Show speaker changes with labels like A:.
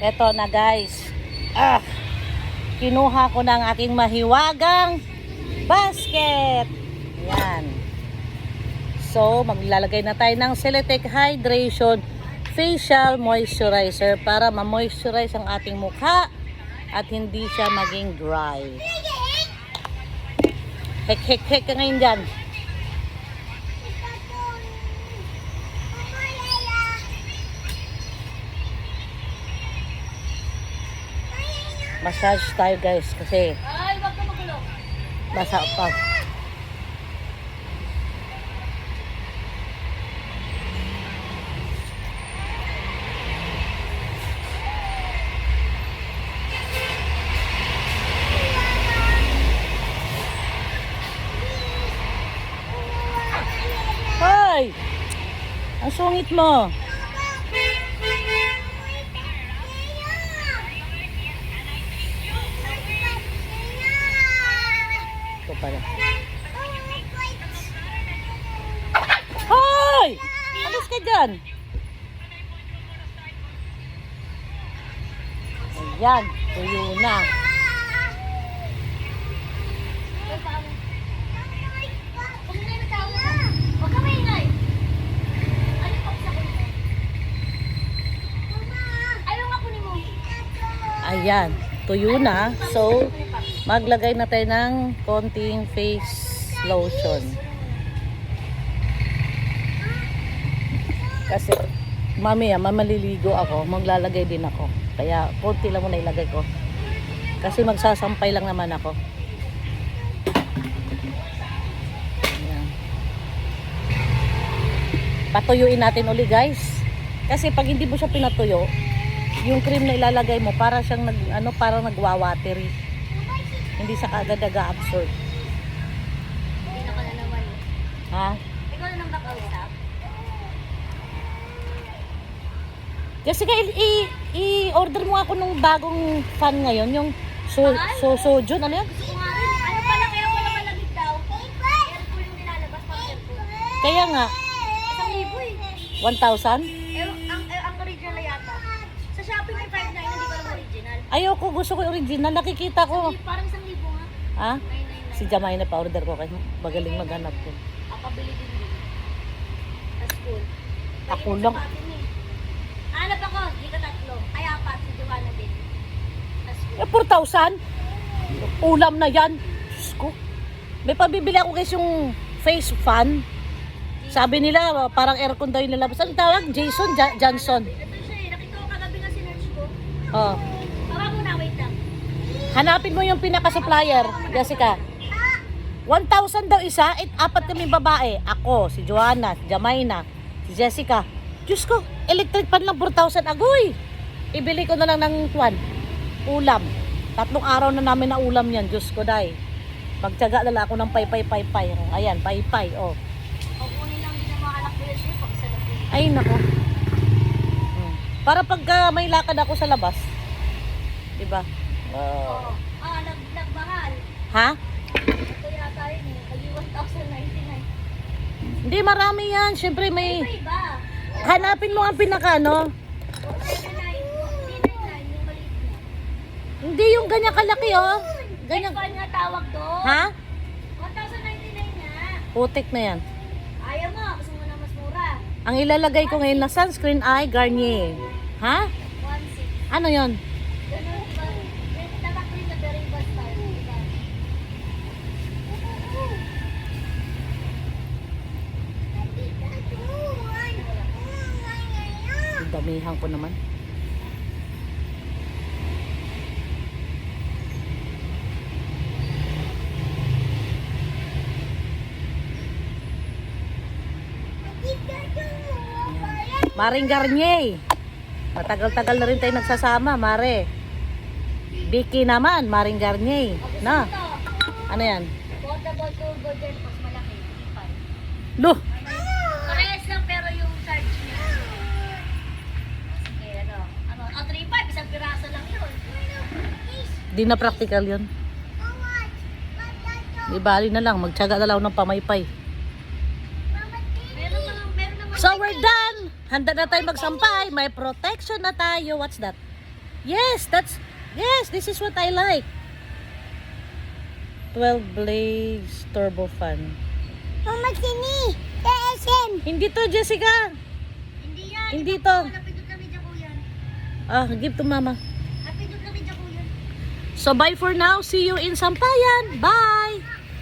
A: Eto na guys. Kinuha ko ng aking mahiwagang basket. Yan. So, maglalagay na tayo ng Celotex Hydration Facial Moisturizer para ma-moisturize ang ating mukha at hindi siya maging dry. Hek ka ngayon dyan. Massage tayo guys kasi
B: wag ka magulo.
A: basa pa. Hoy! Ang sungit mo. Ito pala. Hoy! Alis ka dyan. Ayan, tuyo na. Ayan, tuyo na. So, maglagay na tayo ng konting face lotion. Kasi, mamaya, maliligo ako. Maglalagay din ako. Kaya, konti lang muna ilagay ko. Kasi magsasampay lang naman ako. Ayan. Patuyuin natin uli guys. Kasi pag hindi mo siya pinatuyo, yung cream na ilalagay mo para siyang parang nagwa-watery. Hindi sa kagad nag-absorb.
B: Hindi na ka na naman.
A: Ha?
B: Ikaw na nang nakausap?
A: Kasi i-order mo ako ng bagong fan ngayon, yung Sojun, ano yun?
B: Gusto ko nga rin. Ano pala kaya wala malamig daw? Aircon yung nilalabas pang aircon.
A: Kaya nga,
B: 1,000 eh.
A: 1,000?
B: Ang original na yata. Sa Shopee may 5,900, hindi pa lang original.
A: Ayoko, gusto ko yung original. Nakikita ko.
B: Parang 1,000 nga.
A: Ha?
B: 999.
A: Si Jamay na pa-order ko kasi magaling maghanap ko.
B: Pabili din din. Sa school.
A: Ako lang.
B: Hanap ako, di ka tatlo. Ay, apat, si Joanna din. Sa school.
A: 4,000? Ulam na yan. Diyos ko. May pabibili ako guys yung face fan. Sabi nila, parang aircon daw yung lalabas. Ang tawag? Jason? Johnson?
B: Ito siya eh. Nakita ko kagabi nga sinerch ko.
A: Oh.
B: Baka muna, wait lang.
A: Hanapin mo yung pinaka-supplier, Jessica. 1,000 daw isa, apat kami babae. Ako, si Joanna, si Jamaina, si Jessica. Diyos ko, electric pan lang 4,000 agoy. Ibili ko na lang ng ulam. 3 araw na namin na ulam yan, Diyos ko day. Magtiyaga na lang ako ng pay. Ayan, pay, oh.
B: Kukunin lang din ng mga anak ko yun pag isa lang din.
A: Ay, nako. Para pagka may lakad ako sa labas. Diba?
B: Oo. Nagbahal.
A: Ha?
B: Ito yata yun eh. Kali 1,099.
A: Hindi, marami yan. Siyempre may...
B: Iba.
A: Hanapin mo ang pinaka, no?
B: 499 yung maliit niya.
A: Hindi yung ganyan kalaki, oh. Ganyan.
B: Aircon nga tawag doon.
A: Ha?
B: 1,099 nga.
A: Putik na yan.
B: Ayaw mo. Gusto mo na mas mura.
A: Ang ilalagay ko ngayon na sunscreen ay Garnier. Ha?
B: 1,600.
A: Ano yon?
B: Ganun, diba? Tatak rin na very bad style. Diba?
A: Damihan ko naman. Maring Garnier. Matagal-tagal na rin tayo nagsasama, Mare. Vicky naman, Maring Garnier. Na. Ano yan?
B: Portable turbo gel, mas malaki.
A: Loh!
B: Parehas lang pero yung charge niya. Sige, ano? 3.5, isang piraso lang yun.
A: Di na practical yun. Di bali na lang, magtiyaga na lang ng pamaypay.
B: Meron naman.
A: So we're done! Handa na tayo magsampay. May protection na tayo. What's that? Yes, this is what I like. 12 blades turbo fan.
C: Mama, sini. SM.
A: Hindi to, Jessica.
B: Hindi yan.
A: Hindi
B: Ito
A: to.
B: po, napindot kami dyan po yan.
A: Ah, give to mama.
B: Napindot kami dyan po yan.
A: So bye for now. See you in Sampayan. Bye.